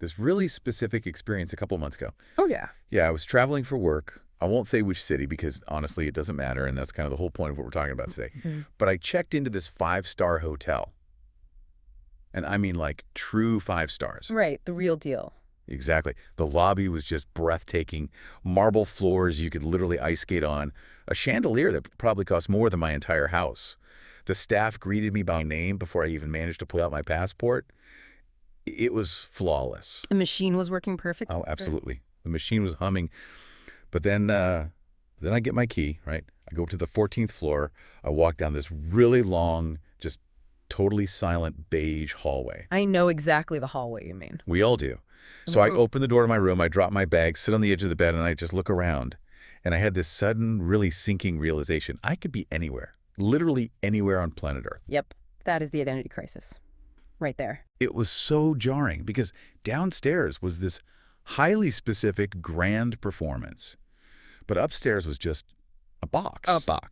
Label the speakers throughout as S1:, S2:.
S1: this really specific experience a couple months ago.
S2: Oh, yeah.
S1: Yeah, I was traveling for work. I won't say which city because honestly, it doesn't matter, and that's kind of the whole point of what we're talking about today.
S2: Mhm.
S1: But I checked into this five-star hotel, and I mean like true five stars.
S2: Right, the real deal.
S1: Exactly. The lobby was just breathtaking. Marble floors you could literally ice skate on. A chandelier that probably cost more than my entire house. The staff greeted me by name before I even managed to pull out my passport. It was flawless.
S2: The machine was working perfectly.
S1: Oh, absolutely. The machine was humming. But then I get my key, right? I go up to the 14th floor. I walk down this really long, just totally silent beige hallway.
S2: I know exactly the hallway you mean.
S1: We all do. So I
S2: Mhm.
S1: open the door to my room, I drop my bag, sit on the edge of the bed, and I just look around. And I had this sudden, really sinking realization. I could be anywhere, literally anywhere on planet Earth.
S2: Yep, that is the identity crisis. Right there.
S1: It was so jarring because downstairs was this highly specific grand performance. But upstairs was just a box.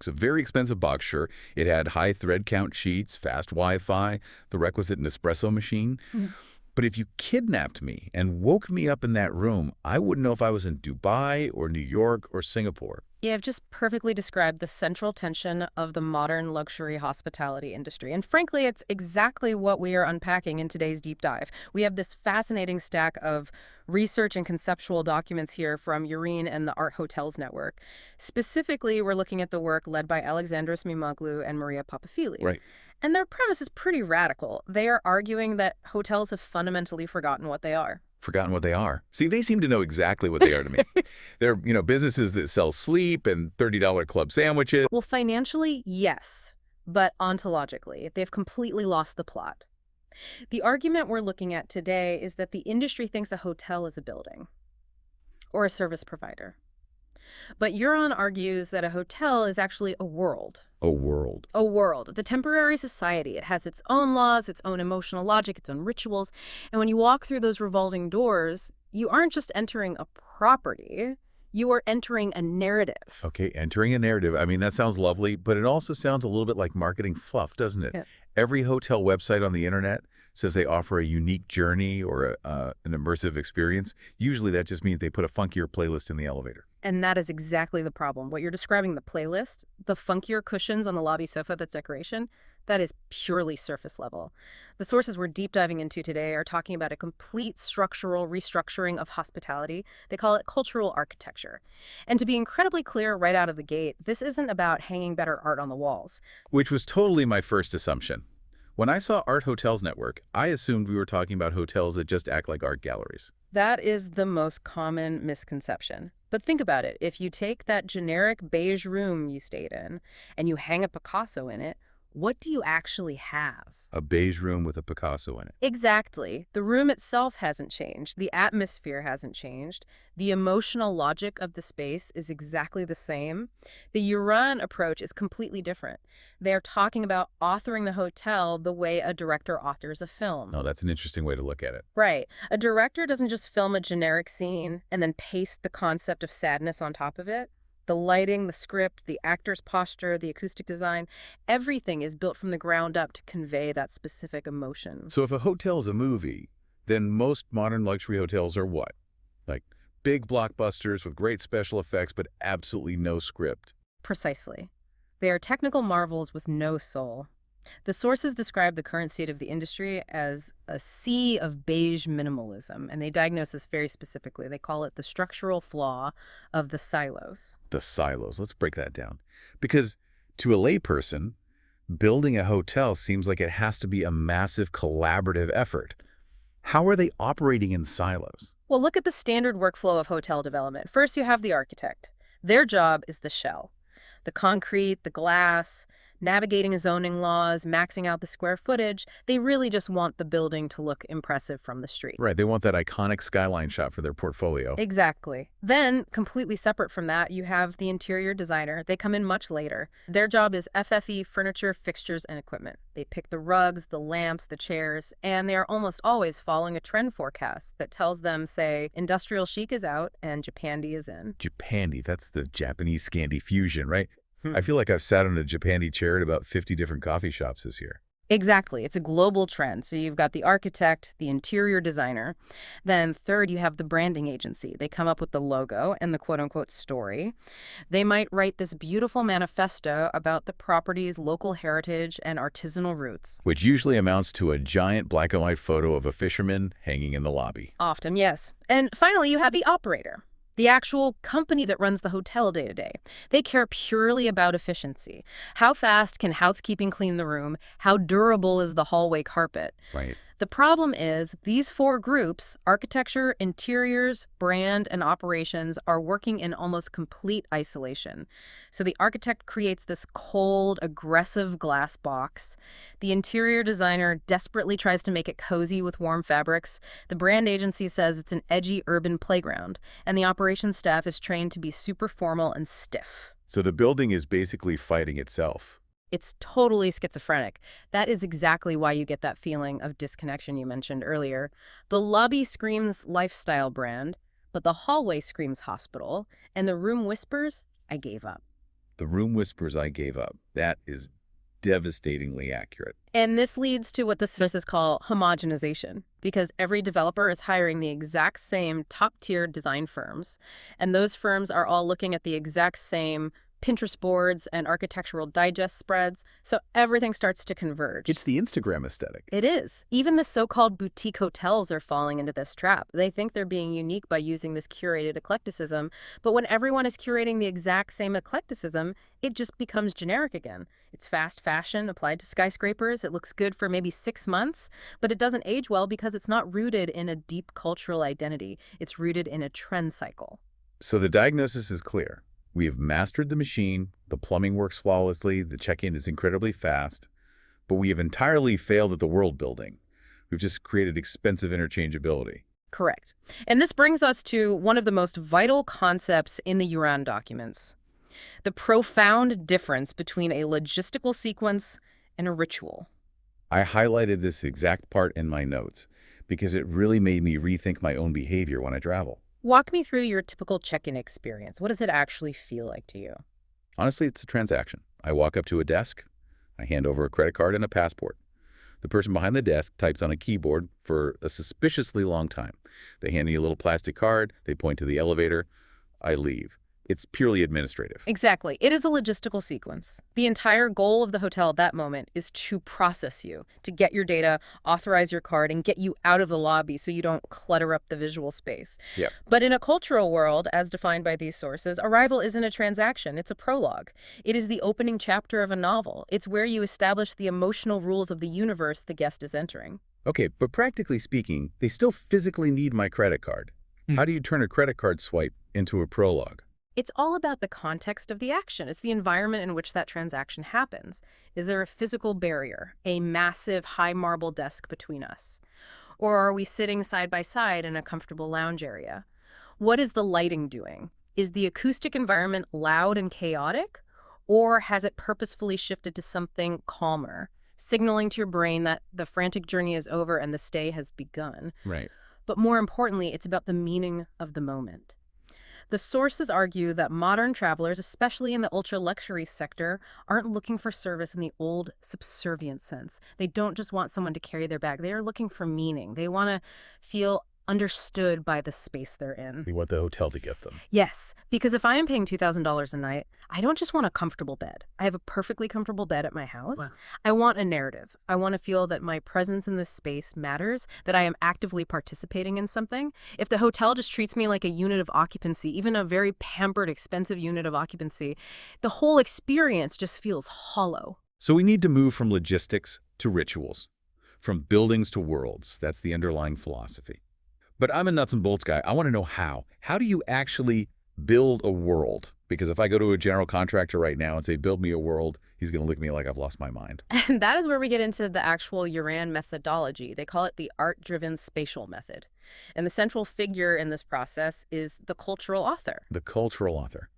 S1: A very expensive box, sure. It had high thread count sheets, fast Wi-Fi, the requisite Nespresso machine.
S2: Mhm.
S1: But if you kidnapped me and woke me up in that room, I wouldn't know if I was in Dubai or New York or Singapore.
S2: You have just perfectly described the central tension of the modern luxury hospitality industry. And frankly, it's exactly what we are unpacking in today's deep dive. We have this fascinating stack of research and conceptual documents here from EURAN and the Art Hotels Network. Specifically, we're looking at the work led by Alexandros Mimoglou and Maria Papafili.
S1: Right.
S2: And their premise is pretty radical. They are arguing that hotels have fundamentally forgotten what they are.
S1: Forgotten what they are. See, they seem to know exactly what they are to me. They're, businesses that sell sleep and $30 club sandwiches.
S2: Well, financially, yes, but ontologically, they've completely lost the plot. The argument we're looking at today is that the industry thinks a hotel is a building or a service provider. But EURAN argues that a hotel is actually a world.
S1: A world.
S2: A world, the temporary society. It has its own laws, its own emotional logic, its own rituals. And when you walk through those revolving doors, you aren't just entering a property, you are entering a narrative.
S1: Okay, entering a narrative. I mean, that sounds lovely, but it also sounds a little bit like marketing fluff, doesn't it?
S2: Yeah.
S1: Every hotel website on the internet says they offer a unique journey or an immersive experience. Usually that just means they put a funkier playlist in the elevator.
S2: And that is exactly the problem. What you're describing, the playlist, the funkier cushions on the lobby sofa that's decoration, that is purely surface level. The sources we're deep diving into today are talking about a complete structural restructuring of hospitality. They call it cultural architecture. And to be incredibly clear right out of the gate, this isn't about hanging better art on the walls.
S1: Which was totally my first assumption. When I saw Art Hotels Network, I assumed we were talking about hotels that just act like art galleries.
S2: That is the most common misconception. But think about it. If you take that generic beige room you stayed in and you hang a Picasso in it, what do you actually have?
S1: A beige room with a Picasso in it.
S2: Exactly. The room itself hasn't changed. The atmosphere hasn't changed. The emotional logic of the space is exactly the same. The EURAN approach is completely different. They're talking about authoring the hotel the way a director authors a film.
S1: No, that's an interesting way to look at it.
S2: Right. A director doesn't just film a generic scene and then paste the concept of sadness on top of it. The lighting, the script, the actor's posture, the acoustic design, everything is built from the ground up to convey that specific emotion.
S1: So if a hotel's a movie, then most modern luxury hotels are what? Like big blockbusters with great special effects but absolutely no script.
S2: Precisely. They are technical marvels with no soul. The sources describe the current state of the industry as a sea of beige minimalism, and they diagnose this very specifically. They call it the structural flaw of the silos.
S1: The silos. Let's break that down. Because to a layperson, building a hotel seems like it has to be a massive collaborative effort. How are they operating in silos?
S2: Well, look at the standard workflow of hotel development. First, you have the architect. Their job is the shell. The concrete, the glass, navigating zoning laws, maxing out the square footage. They really just want the building to look impressive from the street.
S1: Right, they want that iconic skyline shot for their portfolio.
S2: Exactly. Then, completely separate from that, you have the interior designer. They come in much later. Their job is FFE, furniture, fixtures, and equipment. They pick the rugs, the lamps, the chairs, and they are almost always following a trend forecast that tells them, say, industrial chic is out and Japandi is in.
S1: Japandi, that's the Japanese Scandi fusion, right? I feel like I've sat on a Japandi chair at about 50 different coffee shops this year.
S2: Exactly. It's a global trend. So you've got the architect, the interior designer. Then third, you have the branding agency. They come up with the logo and the quote unquote story. They might write this beautiful manifesto about the property's local heritage and artisanal roots.
S1: Which usually amounts to a giant black and white photo of a fisherman hanging in the lobby.
S2: Often, yes. And finally, you have the operator, the actual company that runs the hotel day to day. They care purely about efficiency. How fast can housekeeping clean the room? How durable is the hallway carpet?
S1: Right.
S2: The problem is these four groups, architecture, interiors, brand, and operations, are working in almost complete isolation. So the architect creates this cold, aggressive glass box. The interior designer desperately tries to make it cozy with warm fabrics. The brand agency says it's an edgy urban playground. And the operations staff is trained to be super formal and stiff.
S1: So the building is basically fighting itself.
S2: It's totally schizophrenic. That is exactly why you get that feeling of disconnection you mentioned earlier. The lobby screams lifestyle brand, but the hallway screams hospital, and the room whispers, I gave up.
S1: The room whispers, I gave up. That is devastatingly accurate.
S2: And this leads to what the statistics call homogenization, because every developer is hiring the exact same top-tier design firms, and those firms are all looking at the exact same Pinterest boards and architectural digest spreads, so everything starts to converge.
S1: It's the Instagram aesthetic.
S2: It is. Even the so-called boutique hotels are falling into this trap. They think they're being unique by using this curated eclecticism, but when everyone is curating the exact same eclecticism, it just becomes generic again. It's fast fashion applied to skyscrapers. It looks good for maybe 6 months, but it doesn't age well because it's not rooted in a deep cultural identity. It's rooted in a trend cycle.
S1: So the diagnosis is clear. We have mastered the machine, the plumbing works flawlessly, the check-in is incredibly fast, but we have entirely failed at the world building. We've just created expensive interchangeability.
S2: Correct. And this brings us to one of the most vital concepts in the EURAN documents: the profound difference between a logistical sequence and a ritual.
S1: I highlighted this exact part in my notes because it really made me rethink my own behavior when I travel.
S2: Walk me through your typical check-in experience. What does it actually feel like to you?
S1: Honestly, it's a transaction. I walk up to a desk, I hand over a credit card and a passport. The person behind the desk types on a keyboard for a suspiciously long time. They hand me a little plastic card, they point to the elevator, I leave. It's purely administrative.
S2: Exactly. It is a logistical sequence. The entire goal of the hotel at that moment is to process you, to get your data, authorize your card, and get you out of the lobby so you don't clutter up the visual space.
S1: Yep.
S2: But in a cultural world, as defined by these sources, arrival isn't a transaction. It's a prologue. It is the opening chapter of a novel. It's where you establish the emotional rules of the universe the guest is entering.
S1: Okay, but practically speaking, they still physically need my credit card. How do you turn a credit card swipe into a prologue?
S2: It's all about the context of the action. It's the environment in which that transaction happens. Is there a physical barrier, a massive high marble desk between us? Or are we sitting side by side in a comfortable lounge area? What is the lighting doing? Is the acoustic environment loud and chaotic? Or has it purposefully shifted to something calmer, signaling to your brain that the frantic journey is over and the stay has begun?
S1: Right.
S2: But more importantly, it's about the meaning of the moment. The sources argue that modern travelers, especially in the ultra-luxury sector, aren't looking for service in the old subservient sense. They don't just want someone to carry their bag. They are looking for meaning. They want to feel understood by the space they're in.
S1: We want the hotel to get them.
S2: Yes, because if I am paying $2,000 a night, I don't just want a comfortable bed. I have a perfectly comfortable bed at my house.
S1: Wow.
S2: I want a narrative. I want to feel that my presence in this space matters, that I am actively participating in something. If the hotel just treats me like a unit of occupancy, even a very pampered, expensive unit of occupancy, the whole experience just feels hollow.
S1: So we need to move from logistics to rituals, from buildings to worlds. That's the underlying philosophy. But I'm a nuts and bolts guy. I want to know how. How do you actually build a world? Because if I go to a general contractor right now and say, build me a world, he's going to look at me like I've lost my mind.
S2: And that is where we get into the actual EURAN methodology. They call it the art-driven spatial method. And the central figure in this process is the cultural author.
S1: The cultural author.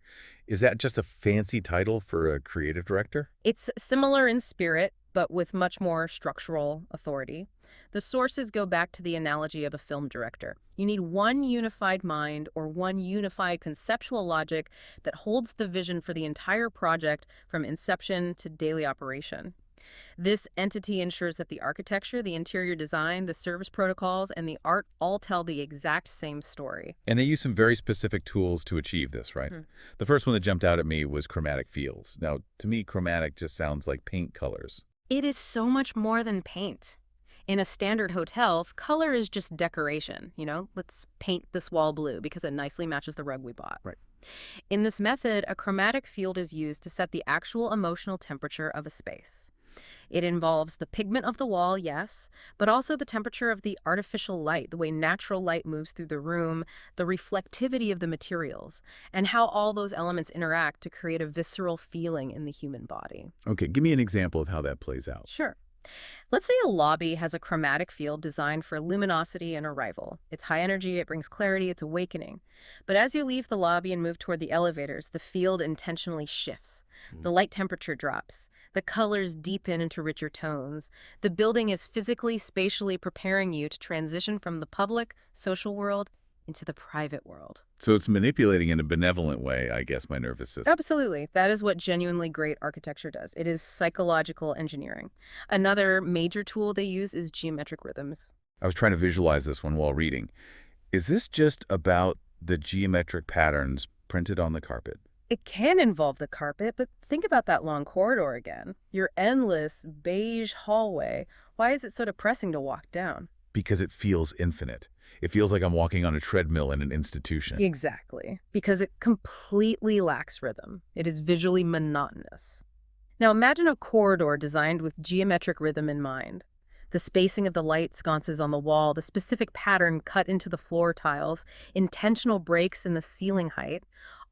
S1: Is that just a fancy title for a creative director?
S2: It's similar in spirit, but with much more structural authority. The sources go back to the analogy of a film director. You need one unified mind or one unified conceptual logic that holds the vision for the entire project from inception to daily operation. This entity ensures that the architecture, the interior design, the service protocols, and the art all tell the exact same story.
S1: And they use some very specific tools to achieve this, right?
S2: Hmm.
S1: The first one that jumped out at me was chromatic fields. Now, to me, chromatic just sounds like paint colors.
S2: It is so much more than paint. In a standard hotel, color is just decoration. Let's paint this wall blue because it nicely matches the rug we bought.
S1: Right.
S2: In this method, a chromatic field is used to set the actual emotional temperature of a space. It involves the pigment of the wall, yes, but also the temperature of the artificial light, the way natural light moves through the room, the reflectivity of the materials, and how all those elements interact to create a visceral feeling in the human body.
S1: Okay, give me an example of how that plays out.
S2: Sure. Let's say a lobby has a chromatic field designed for luminosity and arrival. It's high energy, it brings clarity, it's awakening. But as you leave the lobby and move toward the elevators, the field intentionally shifts. The light temperature drops. The colors deepen into richer tones. The building is physically, spatially preparing you to transition from the public, social world into the private world.
S1: So it's manipulating in a benevolent way, I guess, my nervous system.
S2: Absolutely. That is what genuinely great architecture does. It is psychological engineering. Another major tool they use is geometric rhythms.
S1: I was trying to visualize this one while reading. Is this just about the geometric patterns printed on the carpet?
S2: It can involve the carpet, but think about that long corridor again. Your endless beige hallway. Why is it so depressing to walk down?
S1: Because it feels infinite. It feels like I'm walking on a treadmill in an institution.
S2: Exactly. Because it completely lacks rhythm. It is visually monotonous. Now imagine a corridor designed with geometric rhythm in mind. The spacing of the light sconces on the wall, the specific pattern cut into the floor tiles, intentional breaks in the ceiling height.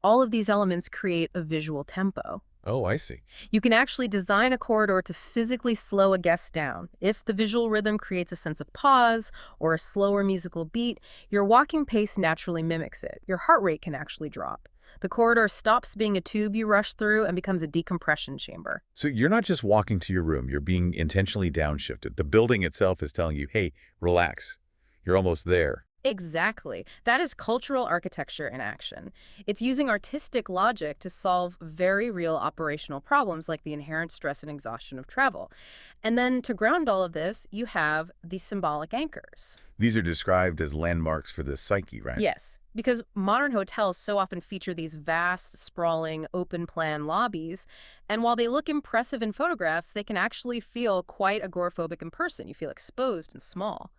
S2: All of these elements create a visual tempo.
S1: Oh, I see.
S2: You can actually design a corridor to physically slow a guest down. If the visual rhythm creates a sense of pause or a slower musical beat, your walking pace naturally mimics it. Your heart rate can actually drop. The corridor stops being a tube you rush through and becomes a decompression chamber.
S1: So you're not just walking to your room, you're being intentionally downshifted. The building itself is telling you, hey, relax. You're almost there.
S2: Exactly. That is cultural architecture in action. It's using artistic logic to solve very real operational problems like the inherent stress and exhaustion of travel. And then to ground all of this, you have the symbolic anchors.
S1: These are described as landmarks for the psyche, right?
S2: Yes, because modern hotels so often feature these vast, sprawling, open-plan lobbies, and while they look impressive in photographs, they can actually feel quite agoraphobic in person. You feel exposed and small.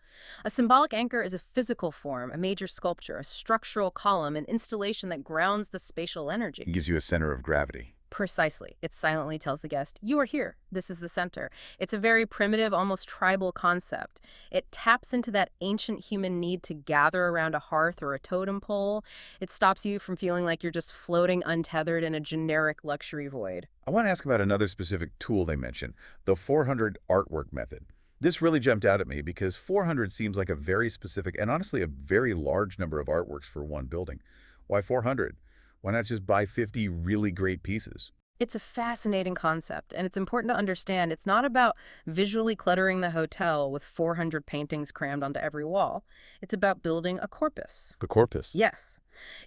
S2: A symbolic anchor is a physical form, a major sculpture, a structural column, an installation that grounds the spatial energy.
S1: It gives you a center of gravity.
S2: Precisely. It silently tells the guest, you are here. This is the center. It's a very primitive, almost tribal concept. It taps into that ancient human need to gather around a hearth or a totem pole. It stops you from feeling like you're just floating untethered in a generic luxury void.
S1: I want to ask about another specific tool they mentioned, the 400 artwork method. This really jumped out at me because 400 seems like a very specific and honestly a very large number of artworks for one building. Why 400? Why not just buy 50 really great pieces?
S2: It's a fascinating concept, and it's important to understand it's not about visually cluttering the hotel with 400 paintings crammed onto every wall. It's about building a corpus.
S1: The corpus.
S2: Yes.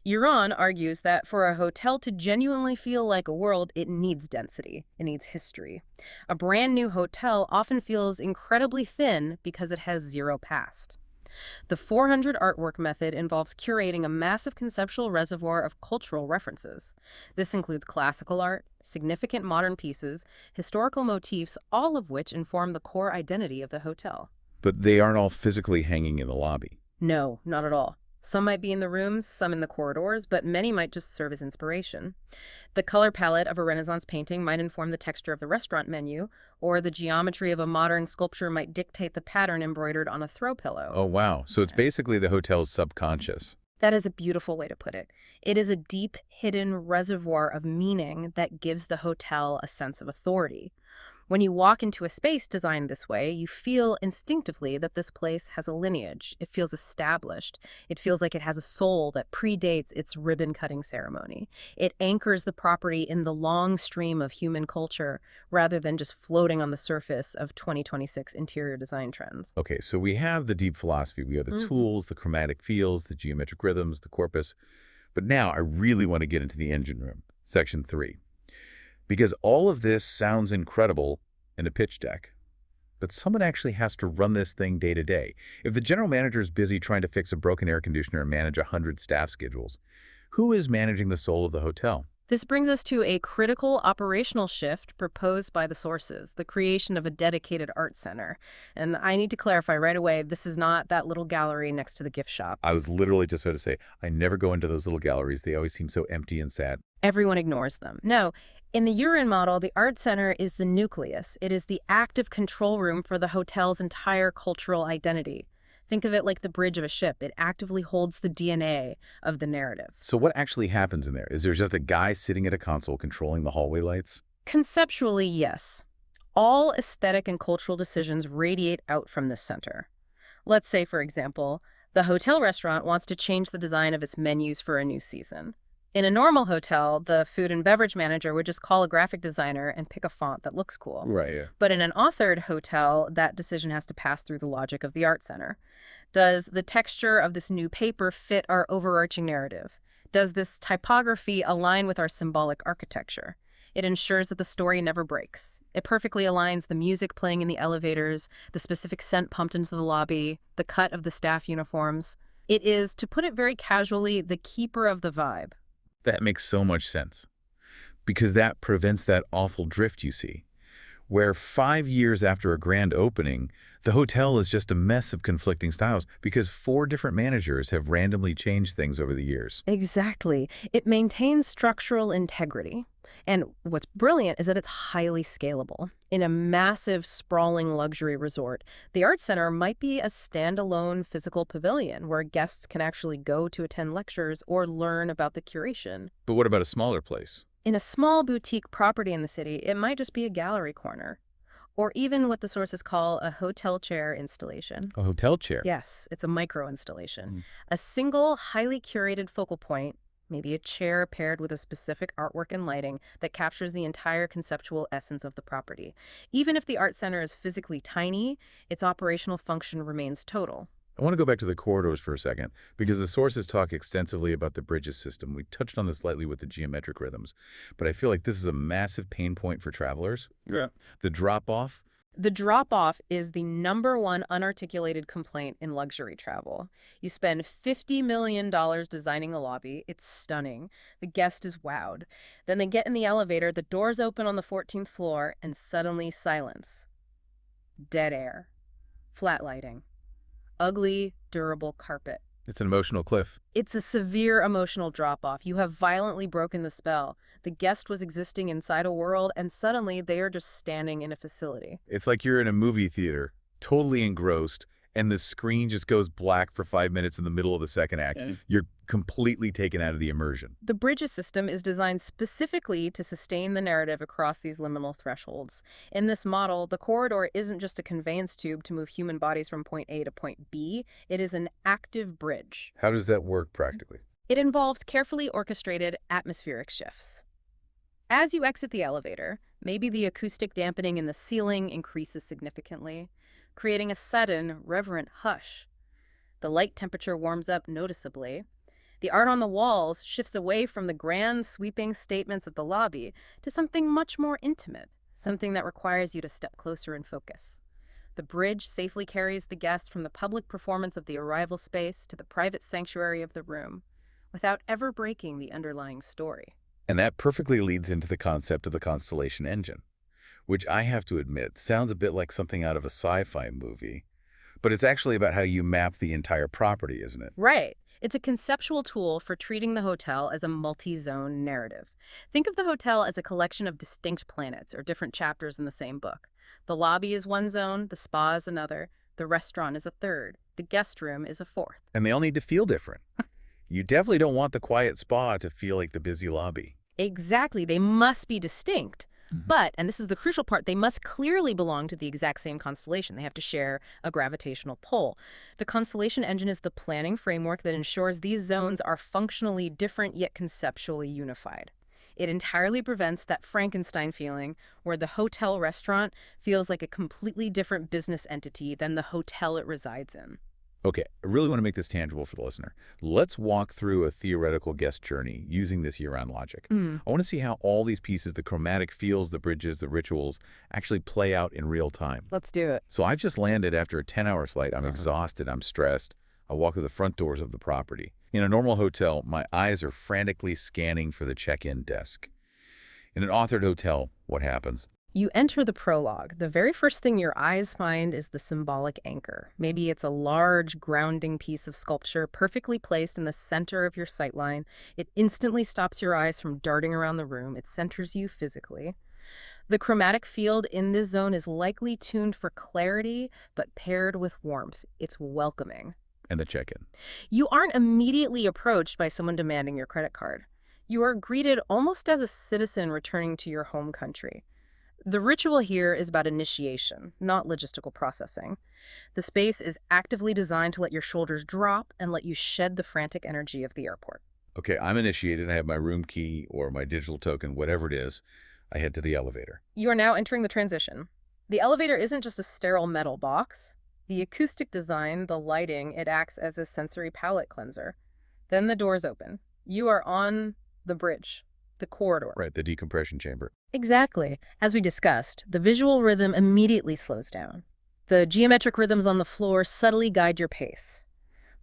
S2: EURAN argues that for a hotel to genuinely feel like a world, it needs density. It needs history. A brand new hotel often feels incredibly thin because it has zero past. The 400 artwork method involves curating a massive conceptual reservoir of cultural references. This includes classical art, significant modern pieces, historical motifs, all of which inform the core identity of the hotel.
S1: But they aren't all physically hanging in the lobby.
S2: No, not at all. Some might be in the rooms, some in the corridors, but many might just serve as inspiration. The color palette of a Renaissance painting might inform the texture of the restaurant menu, or the geometry of a modern sculpture might dictate the pattern embroidered on a throw pillow.
S1: Oh, wow. So it's basically the hotel's subconscious.
S2: That is a beautiful way to put it. It is a deep, hidden reservoir of meaning that gives the hotel a sense of authority. When you walk into a space designed this way, you feel instinctively that this place has a lineage. It feels established. It feels like it has a soul that predates its ribbon-cutting ceremony. It anchors the property in the long stream of human culture rather than just floating on the surface of 2026 interior design trends.
S1: Okay, so we have the deep philosophy. We have the tools, the chromatic fields, the geometric rhythms, the corpus. But now I really want to get into the engine room, section 3. Because all of this sounds incredible, and a pitch deck. But someone actually has to run this thing day to day. If the general manager is busy trying to fix a broken air conditioner and manage 100 staff schedules, who is managing the soul of the hotel?
S2: This brings us to a critical operational shift proposed by the sources, the creation of a dedicated art center. And I need to clarify right away, this is not that little gallery next to the gift shop.
S1: I was literally just about to say, I never go into those little galleries. They always seem so empty and sad.
S2: Everyone ignores them. No, in the EURAN model, the art center is the nucleus. It is the active control room for the hotel's entire cultural identity. Think of it like the bridge of a ship. It actively holds the DNA of the narrative.
S1: So what actually happens in there? Is there just a guy sitting at a console controlling the hallway lights?
S2: Conceptually, yes. All aesthetic and cultural decisions radiate out from this center. Let's say, for example, the hotel restaurant wants to change the design of its menus for a new season. In a normal hotel, the food and beverage manager would just call a graphic designer and pick a font that looks cool.
S1: Right, yeah.
S2: But in an authored hotel, that decision has to pass through the logic of the art center. Does the texture of this new paper fit our overarching narrative? Does this typography align with our symbolic architecture? It ensures that the story never breaks. It perfectly aligns the music playing in the elevators, the specific scent pumped into the lobby, the cut of the staff uniforms. It is, to put it very casually, the keeper of the vibe.
S1: That makes so much sense. Because that prevents that awful drift you see, where 5 years after a grand opening, the hotel is just a mess of conflicting styles because 4 different managers have randomly changed things over the years.
S2: Exactly. It maintains structural integrity. And what's brilliant is that it's highly scalable. In a massive, sprawling luxury resort, the Art Center might be a standalone physical pavilion where guests can actually go to attend lectures or learn about the curation.
S1: But what about a smaller place?
S2: In a small boutique property in the city, it might just be a gallery corner, or even what the sources call a hotel chair installation.
S1: A hotel chair?
S2: Yes, it's a micro installation. A single, highly curated focal point, maybe a chair paired with a specific artwork and lighting that captures the entire conceptual essence of the property. Even if the art center is physically tiny, its operational function remains total.
S1: I want to go back to the corridors for a second, because the sources talk extensively about the bridges system. We touched on this slightly with the geometric rhythms, but I feel like this is a massive pain point for travelers.
S3: Yeah.
S1: The drop-off.
S2: The drop-off is the #1 unarticulated complaint in luxury travel. You spend $50 million designing a lobby. It's stunning. The guest is wowed. Then they get in the elevator, the doors open on the 14th floor, and suddenly silence. Dead air. Flat lighting. Ugly, durable carpet.
S1: It's an emotional cliff.
S2: It's a severe emotional drop-off. You have violently broken the spell. The guest was existing inside a world, and suddenly they are just standing in a facility.
S1: It's like you're in a movie theater, totally engrossed, and the screen just goes black for 5 minutes in the middle of the second act.
S3: Yeah.
S1: You're completely taken out of the immersion.
S2: The bridges system is designed specifically to sustain the narrative across these liminal thresholds. In this model, the corridor isn't just a conveyance tube to move human bodies from point A to point B. It is an active bridge.
S1: How does that work practically?
S2: It involves carefully orchestrated atmospheric shifts. As you exit the elevator, maybe the acoustic dampening in the ceiling increases significantly, creating a sudden, reverent hush. The light temperature warms up noticeably. The art on the walls shifts away from the grand, sweeping statements of the lobby to something much more intimate, something that requires you to step closer and focus. The bridge safely carries the guest from the public performance of the arrival space to the private sanctuary of the room, without ever breaking the underlying story.
S1: And that perfectly leads into the concept of the Constellation Engine, which I have to admit sounds a bit like something out of a sci-fi movie. But it's actually about how you map the entire property, isn't it?
S2: Right. It's a conceptual tool for treating the hotel as a multi-zone narrative. Think of the hotel as a collection of distinct planets or different chapters in the same book. The lobby is one zone, the spa is another, the restaurant is a third, the guest room is a fourth.
S1: And they all need to feel different. You definitely don't want the quiet spa to feel like the busy lobby.
S2: Exactly. They must be distinct. But, and this is the crucial part, they must clearly belong to the exact same constellation. They have to share a gravitational pull. The constellation engine is the planning framework that ensures these zones are functionally different yet conceptually unified. It entirely prevents that Frankenstein feeling where the hotel restaurant feels like a completely different business entity than the hotel it resides in.
S1: Okay, I really want to make this tangible for the listener. Let's walk through a theoretical guest journey using this year-round logic.
S2: Mm,
S1: I want to see how all these pieces, the chromatic feels, the bridges, the rituals, actually play out in real time.
S2: let's do it.
S1: So I've just landed after a 10-hour flight. I'm exhausted. I'm stressed. I walk through the front doors of the property. In a normal hotel, my eyes are frantically scanning for the check-in desk. In an authored hotel, what happens?
S2: You enter the prologue. The very first thing your eyes find is the symbolic anchor. Maybe it's a large, grounding piece of sculpture perfectly placed in the center of your sightline. It instantly stops your eyes from darting around the room. It centers you physically. The chromatic field in this zone is likely tuned for clarity, but paired with warmth. It's welcoming.
S1: And the check-in.
S2: You aren't immediately approached by someone demanding your credit card. You are greeted almost as a citizen returning to your home country. The ritual here is about initiation, not logistical processing. The space is actively designed to let your shoulders drop and let you shed the frantic energy of the airport.
S1: Okay, I'm initiated. I have my room key or my digital token, whatever it is. I head to the elevator.
S2: You are now entering the transition. The elevator isn't just a sterile metal box. The acoustic design, the lighting, it acts as a sensory palate cleanser. Then the doors open. You are on the bridge, the corridor.
S1: Right, the decompression chamber.
S2: Exactly. As we discussed, the visual rhythm immediately slows down. The geometric rhythms on the floor subtly guide your pace.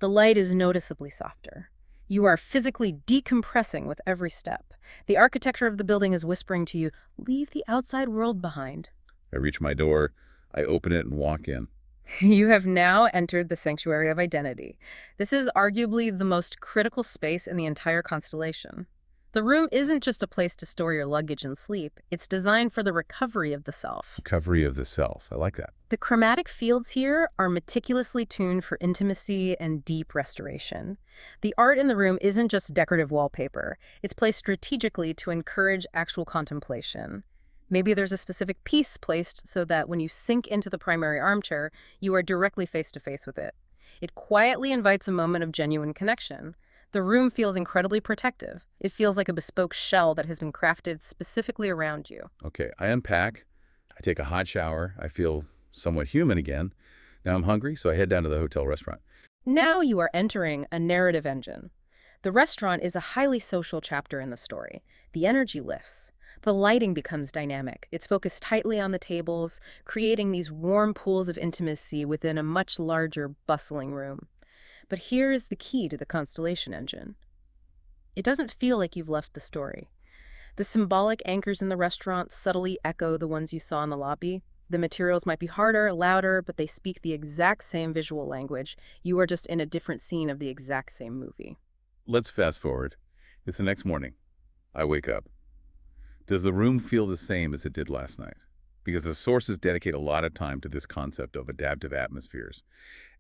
S2: The light is noticeably softer. You are physically decompressing with every step. The architecture of the building is whispering to you, leave the outside world behind.
S1: I reach my door. I open it and walk in.
S2: You have now entered the sanctuary of identity. This is arguably the most critical space in the entire constellation. The room isn't just a place to store your luggage and sleep. It's designed for the recovery of the self.
S1: Recovery of the self. I like that.
S2: The chromatic fields here are meticulously tuned for intimacy and deep restoration. The art in the room isn't just decorative wallpaper. It's placed strategically to encourage actual contemplation. Maybe there's a specific piece placed so that when you sink into the primary armchair, you are directly face-to-face with it. It quietly invites a moment of genuine connection. The room feels incredibly protective. It feels like a bespoke shell that has been crafted specifically around you.
S1: Okay, I unpack. I take a hot shower. I feel somewhat human again. Now I'm hungry, so I head down to the hotel restaurant.
S2: Now you are entering a narrative engine. The restaurant is a highly social chapter in the story. The energy lifts. The lighting becomes dynamic. It's focused tightly on the tables, creating these warm pools of intimacy within a much larger, bustling room. But here is the key to the Constellation engine. It doesn't feel like you've left the story. The symbolic anchors in the restaurant subtly echo the ones you saw in the lobby. The materials might be harder, louder, but they speak the exact same visual language. You are just in a different scene of the exact same movie.
S1: Let's fast forward. It's the next morning. I wake up. Does the room feel the same as it did last night? Because the sources dedicate a lot of time to this concept of adaptive atmospheres.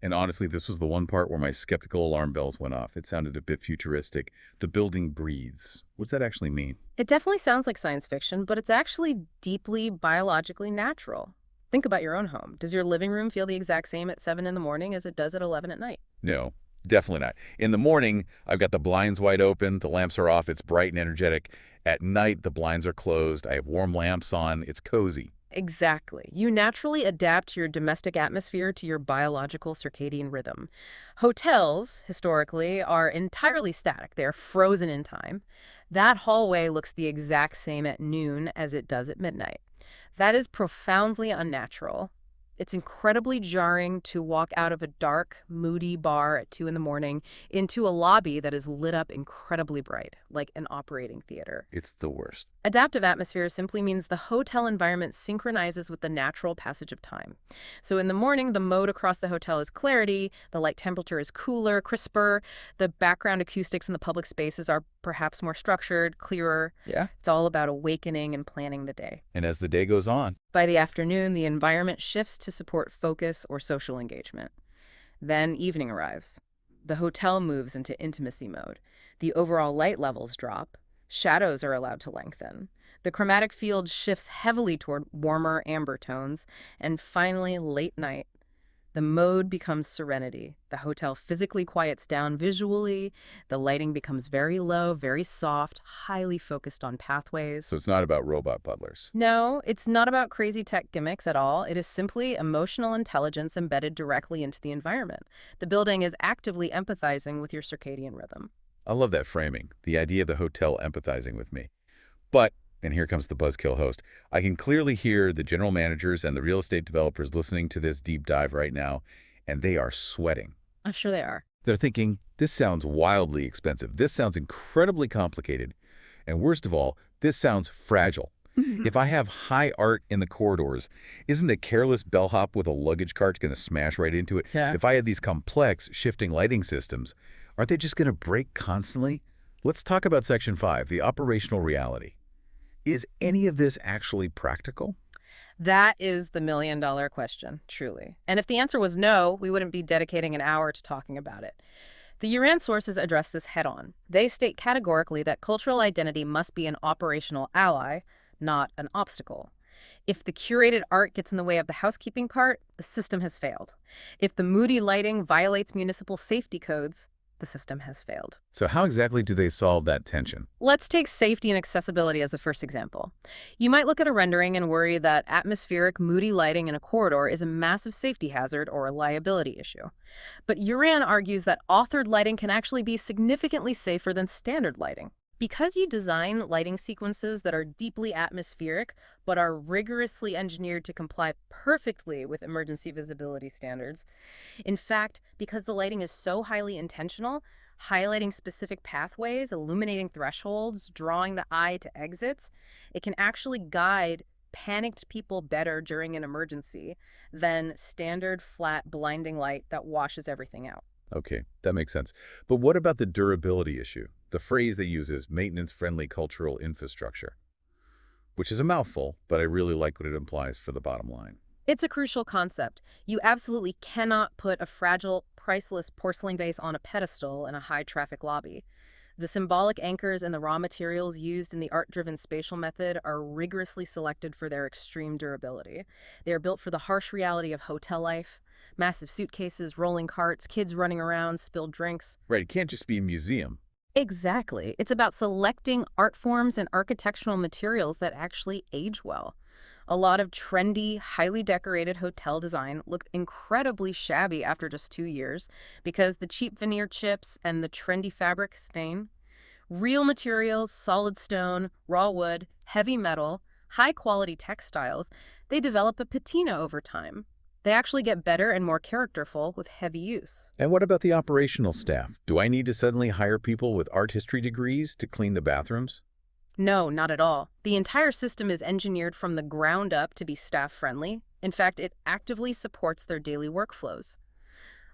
S1: And honestly, this was the one part where my skeptical alarm bells went off. It sounded a bit futuristic. The building breathes. What's that actually mean?
S2: It definitely sounds like science fiction, but it's actually deeply biologically natural. Think about your own home. Does your living room feel the exact same at 7 in the morning as it does at 11 at night?
S1: No, definitely not. In the morning, I've got the blinds wide open, the lamps are off, it's bright and energetic. At night, the blinds are closed, I have warm lamps on, it's cozy.
S2: Exactly. You naturally adapt your domestic atmosphere to your biological circadian rhythm. Hotels, historically, are entirely static. They're frozen in time. That hallway looks the exact same at noon as it does at midnight. That is profoundly unnatural. It's incredibly jarring to walk out of a dark, moody bar at 2 in the morning into a lobby that is lit up incredibly bright, like an operating theater.
S1: It's the worst.
S2: Adaptive atmosphere simply means the hotel environment synchronizes with the natural passage of time. So in the morning, the mode across the hotel is clarity, the light temperature is cooler, crisper, the background acoustics in the public spaces are perhaps more structured, clearer.
S1: Yeah.
S2: It's all about awakening and planning the day.
S1: And as the day goes on,
S2: By the afternoon, the environment shifts to support focus or social engagement. Then evening arrives. The hotel moves into intimacy mode. The overall light levels drop. Shadows are allowed to lengthen. The chromatic field shifts heavily toward warmer amber tones. And finally, late night. The mode becomes serenity. The hotel physically quiets down visually. The lighting becomes very low, very soft, highly focused on pathways.
S1: So it's not about robot butlers.
S2: No, it's not about crazy tech gimmicks at all. It is simply emotional intelligence embedded directly into the environment. The building is actively empathizing with your circadian rhythm.
S1: I love that framing, the idea of the hotel empathizing with me. But, and here comes the buzzkill host, I can clearly hear the general managers and the real estate developers listening to this deep dive right now, and they are sweating.
S2: I'm sure they are.
S1: They're thinking, this sounds wildly expensive. This sounds incredibly complicated. And worst of all, this sounds fragile. If I have high art in the corridors, isn't a careless bellhop with a luggage cart going to smash right into it?
S2: Yeah.
S1: If I had these complex, shifting lighting systems, aren't they just going to break constantly? Let's talk about Section 5, the operational reality. Is any of this actually practical?
S2: That is the million-dollar question, truly. And if the answer was no, we wouldn't be dedicating an hour to talking about it. The EURAN sources address this head-on. They state categorically that cultural identity must be an operational ally, not an obstacle. If the curated art gets in the way of the housekeeping part, the system has failed. If the moody lighting violates municipal safety codes, the system has failed.
S1: So how exactly do they solve that tension?
S2: Let's take safety and accessibility as the first example. You might look at a rendering and worry that atmospheric, moody lighting in a corridor is a massive safety hazard or a liability issue. But EURAN argues that authored lighting can actually be significantly safer than standard lighting. Because you design lighting sequences that are deeply atmospheric but are rigorously engineered to comply perfectly with emergency visibility standards, in fact, because the lighting is so highly intentional, highlighting specific pathways, illuminating thresholds, drawing the eye to exits, it can actually guide panicked people better during an emergency than standard flat blinding light that washes everything out.
S1: Okay, that makes sense. But what about the durability issue? The phrase they use is maintenance-friendly cultural infrastructure, which is a mouthful, but I really like what it implies for the bottom line.
S2: It's a crucial concept. You absolutely cannot put a fragile, priceless porcelain vase on a pedestal in a high-traffic lobby. The symbolic anchors and the raw materials used in the art-driven spatial method are rigorously selected for their extreme durability. They are built for the harsh reality of hotel life. Massive suitcases, rolling carts, kids running around, spilled drinks.
S1: Right, it can't just be a museum.
S2: Exactly. It's about selecting art forms and architectural materials that actually age well. A lot of trendy, highly decorated hotel design looked incredibly shabby after just 2 years because the cheap veneer chips and the trendy fabric stain. Real materials, solid stone, raw wood, heavy metal, high-quality textiles, they develop a patina over time. They actually get better and more characterful with heavy use.
S1: And what about the operational staff? Do I need to suddenly hire people with art history degrees to clean the bathrooms?
S2: No, not at all. The entire system is engineered from the ground up to be staff-friendly. In fact, it actively supports their daily workflows.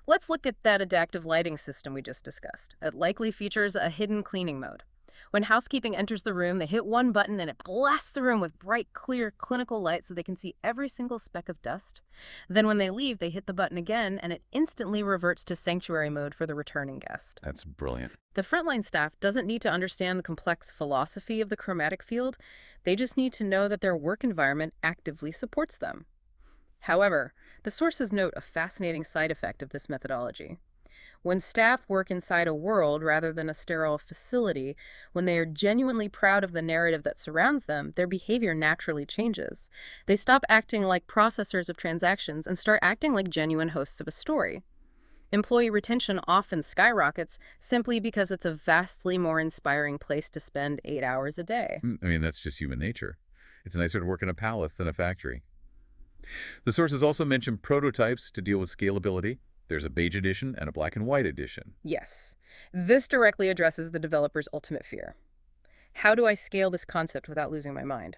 S2: Let's look at that adaptive lighting system we just discussed. It likely features a hidden cleaning mode. When housekeeping enters the room, they hit one button and it blasts the room with bright, clear, clinical light so they can see every single speck of dust. Then when they leave, they hit the button again and it instantly reverts to sanctuary mode for the returning guest.
S1: That's brilliant.
S2: The frontline staff doesn't need to understand the complex philosophy of the chromatic field. They just need to know that their work environment actively supports them. However, the sources note a fascinating side effect of this methodology. When staff work inside a world rather than a sterile facility, when they are genuinely proud of the narrative that surrounds them, their behavior naturally changes. They stop acting like processors of transactions and start acting like genuine hosts of a story. Employee retention often skyrockets simply because it's a vastly more inspiring place to spend 8 hours a day.
S1: I mean, that's just human nature. It's nicer to work in a palace than a factory. The sources also mention prototypes to deal with scalability. There's a beige edition and a black and white edition.
S2: Yes, this directly addresses the developer's ultimate fear. How do I scale this concept without losing my mind?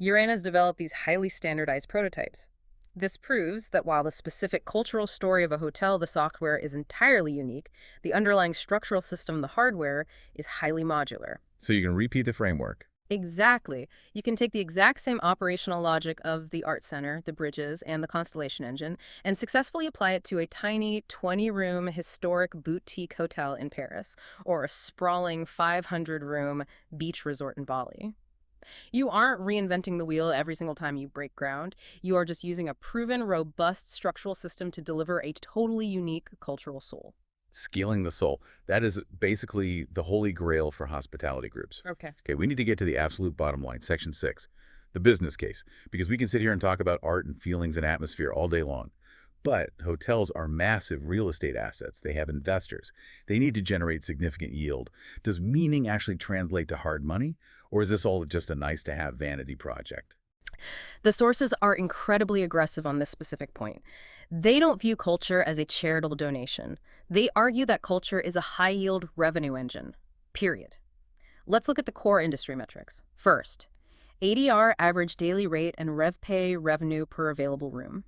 S2: EURAN has developed these highly standardized prototypes. This proves that while the specific cultural story of a hotel, the software is entirely unique, the underlying structural system, the hardware, is highly modular.
S1: So you can repeat the framework.
S2: Exactly. You can take the exact same operational logic of the Art Center, the bridges, and the Constellation engine and successfully apply it to a tiny 20-room historic boutique hotel in Paris or a sprawling 500-room beach resort in Bali. You aren't reinventing the wheel every single time you break ground. You are just using a proven, robust structural system to deliver a totally unique cultural soul.
S1: Scaling the soul. That is basically the holy grail for hospitality groups.
S2: Okay.
S1: Okay, we need to get to the absolute bottom line, section 6, the business case, because we can sit here and talk about art and feelings and atmosphere all day long. But hotels are massive real estate assets. They have investors. They need to generate significant yield. Does meaning actually translate to hard money, or is this all just a nice-to-have vanity project?
S2: The sources are incredibly aggressive on this specific point. They don't view culture as a charitable donation. They argue that culture is a high-yield revenue engine, period. Let's look at the core industry metrics. First, ADR, average daily rate, and RevPay, revenue per available room.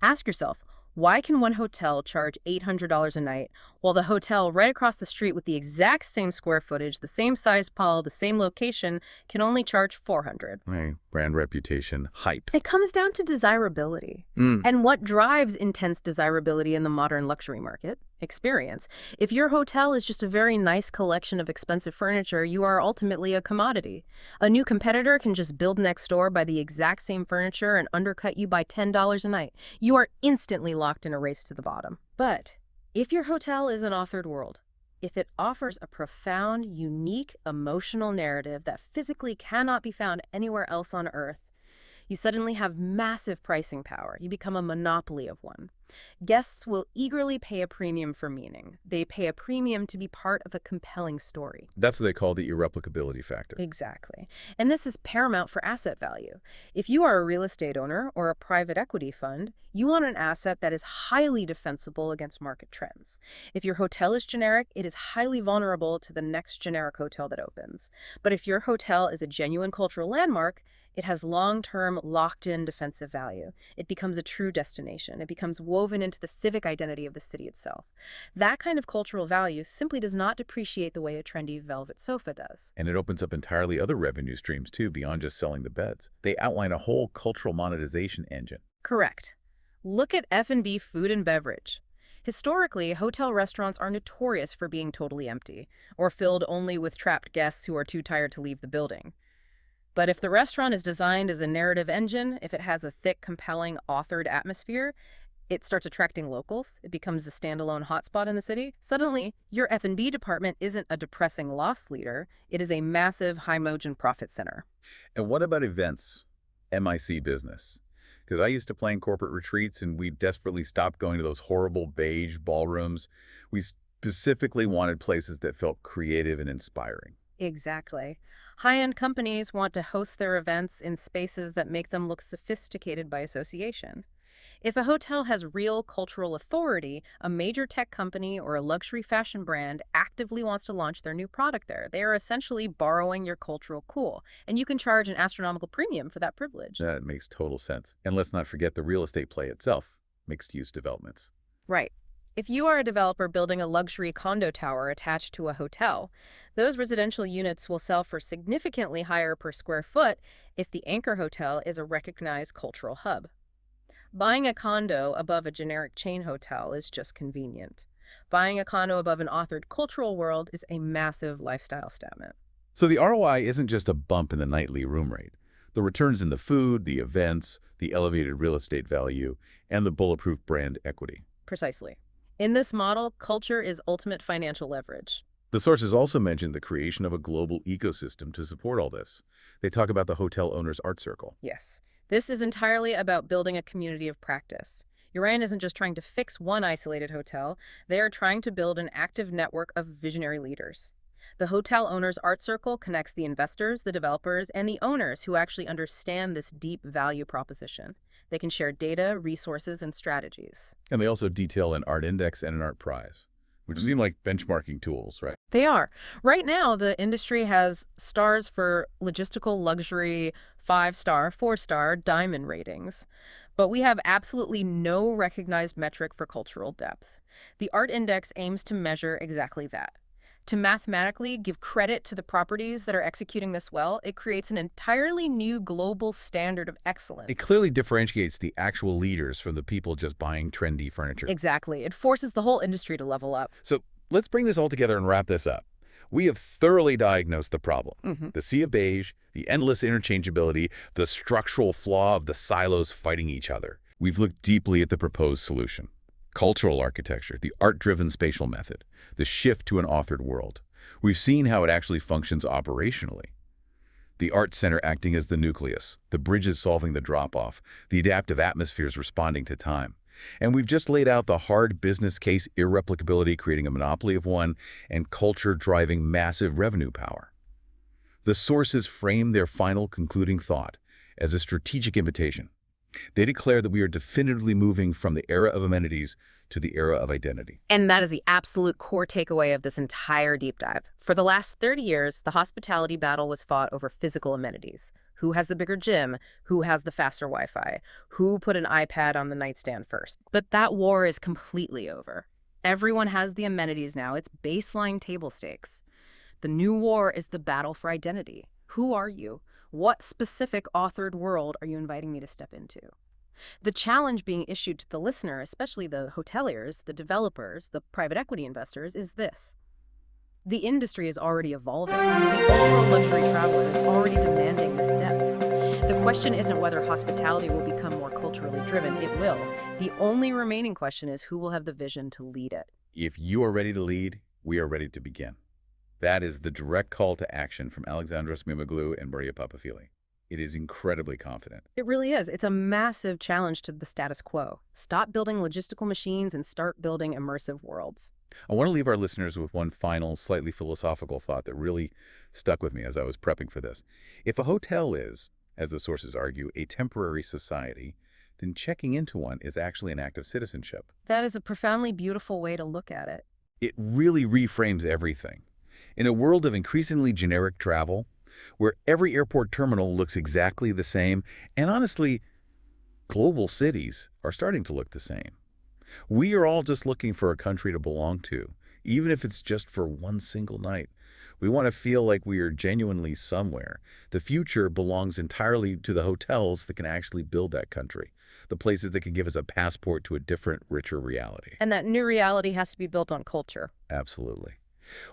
S2: Ask yourself, why can one hotel charge $800 a night while the hotel right across the street with the exact same square footage, the same size pall, the same location can only charge $400?
S1: Hey, brand reputation, hype.
S2: It comes down to desirability. And what drives intense desirability in the modern luxury market? Experience. If your hotel is just a very nice collection of expensive furniture, you are ultimately a commodity. A new competitor can just build next door, buy the exact same furniture, and undercut you by $10 a night. You are instantly locked in a race to the bottom. But if your hotel is an authored world, if it offers a profound, unique, emotional narrative that physically cannot be found anywhere else on Earth, you suddenly have massive pricing power. You become a monopoly of one. Guests will eagerly pay a premium for meaning. They pay a premium to be part of a compelling story.
S1: That's what they call the irreplicability factor.
S2: Exactly. And this is paramount for asset value. If you are a real estate owner or a private equity fund, you want an asset that is highly defensible against market trends. If your hotel is generic, it is highly vulnerable to the next generic hotel that opens. But if your hotel is a genuine cultural landmark, it has long-term, locked-in defensive value. It becomes a true destination. It becomes woven into the civic identity of the city itself. That kind of cultural value simply does not depreciate the way a trendy velvet sofa does.
S1: And it opens up entirely other revenue streams, too, beyond just selling the beds. They outline a whole cultural monetization engine.
S2: Correct. Look at F&B food and beverage. Historically, hotel restaurants are notorious for being totally empty, or filled only with trapped guests who are too tired to leave the building. But if the restaurant is designed as a narrative engine, if it has a thick, compelling, authored atmosphere, it starts attracting locals. It becomes a standalone hotspot in the city. Suddenly, your F&B department isn't a depressing loss leader. It is a massive, high-margin profit center.
S1: And what about events? MIC business. Because I used to plan corporate retreats, and we desperately stopped going to those horrible beige ballrooms. We specifically wanted places that felt creative and inspiring.
S2: Exactly. High-end companies want to host their events in spaces that make them look sophisticated by association. If a hotel has real cultural authority, a major tech company or a luxury fashion brand actively wants to launch their new product there. They are essentially borrowing your cultural cool, and you can charge an astronomical premium for that privilege.
S1: That makes total sense. And let's not forget the real estate play itself, mixed-use developments.
S2: Right. If you are a developer building a luxury condo tower attached to a hotel, those residential units will sell for significantly higher per square foot if the anchor hotel is a recognized cultural hub. Buying a condo above a generic chain hotel is just convenient. Buying a condo above an authored cultural world is a massive lifestyle statement.
S1: So the ROI isn't just a bump in the nightly room rate. The returns in the food, the events, the elevated real estate value, and the bulletproof brand equity.
S2: Precisely. In this model, culture is ultimate financial leverage.
S1: The sources also mentioned the creation of a global ecosystem to support all this. They talk about the hotel owner's art circle.
S2: Yes. This is entirely about building a community of practice. EURAN isn't just trying to fix one isolated hotel. They are trying to build an active network of visionary leaders. The hotel owner's art circle connects the investors, the developers, and the owners who actually understand this deep value proposition. They can share data, resources, and strategies.
S1: And they also detail an art index and an art prize, which seem like benchmarking tools, right?
S2: They are. Right now, the industry has stars for logistical luxury, 5-star, 4-star, diamond ratings. But we have absolutely no recognized metric for cultural depth. The art index aims to measure exactly that. To mathematically give credit to the properties that are executing this well, it creates an entirely new global standard of excellence.
S1: It clearly differentiates the actual leaders from the people just buying trendy furniture.
S2: Exactly. It forces the whole industry to level up.
S1: So let's bring this all together and wrap this up. We have thoroughly diagnosed the problem.
S2: Hmm.
S1: The sea of beige, the endless interchangeability, the structural flaw of the silos fighting each other. We've looked deeply at the proposed solution. Cultural architecture, the art-driven spatial method, the shift to an authored world. We've seen how it actually functions operationally. The art center acting as the nucleus, the bridges solving the drop-off, the adaptive atmospheres responding to time. And we've just laid out the hard business case irreplicability creating a monopoly of one and culture driving massive revenue power. The sources frame their final concluding thought as a strategic invitation. They declare that we are definitively moving from the era of amenities to the era of identity.
S2: And that is the absolute core takeaway of this entire deep dive. For the last 30 years, the hospitality battle was fought over physical amenities. Who has the bigger gym? Who has the faster Wi-Fi? Who put an iPad on the nightstand first? But that war is completely over. Everyone has the amenities now. It's baseline table stakes. The new war is the battle for identity. Who are you? What specific authored world are you inviting me to step into? The challenge being issued to the listener, especially the hoteliers, the developers, the private equity investors, is this. The industry is already evolving. The ultra-luxury traveler is already demanding this depth. The question isn't whether hospitality will become more culturally driven. It will. The only remaining question is who will have the vision to lead it.
S1: If you are ready to lead, we are ready to begin. That is the direct call to action from Alexandros Mimoglou and Maria Papafili. It is incredibly confident.
S2: It really is. It's a massive challenge to the status quo. Stop building logistical machines and start building immersive worlds.
S1: I want to leave our listeners with one final, slightly philosophical thought that really stuck with me as I was prepping for this. If a hotel is, as the sources argue, a temporary society, then checking into one is actually an act of citizenship.
S2: That is a profoundly beautiful way to look at it.
S1: It really reframes everything. In a world of increasingly generic travel, where every airport terminal looks exactly the same, and honestly, global cities are starting to look the same. We are all just looking for a country to belong to, even if it's just for one single night. We want to feel like we are genuinely somewhere. The future belongs entirely to the hotels that can actually build that country, the places that can give us a passport to a different, richer reality.
S2: And that new reality has to be built on culture.
S1: Absolutely.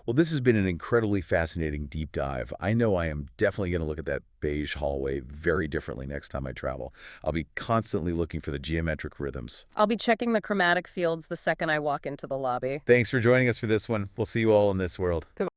S1: Well, this has been an incredibly fascinating deep dive. I know I am definitely going to look at that beige hallway very differently next time I travel. I'll be constantly looking for the geometric rhythms.
S2: I'll be checking the chromatic fields the second I walk into the lobby.
S1: Thanks for joining us for this one. We'll see you all in this world.
S2: Goodbye.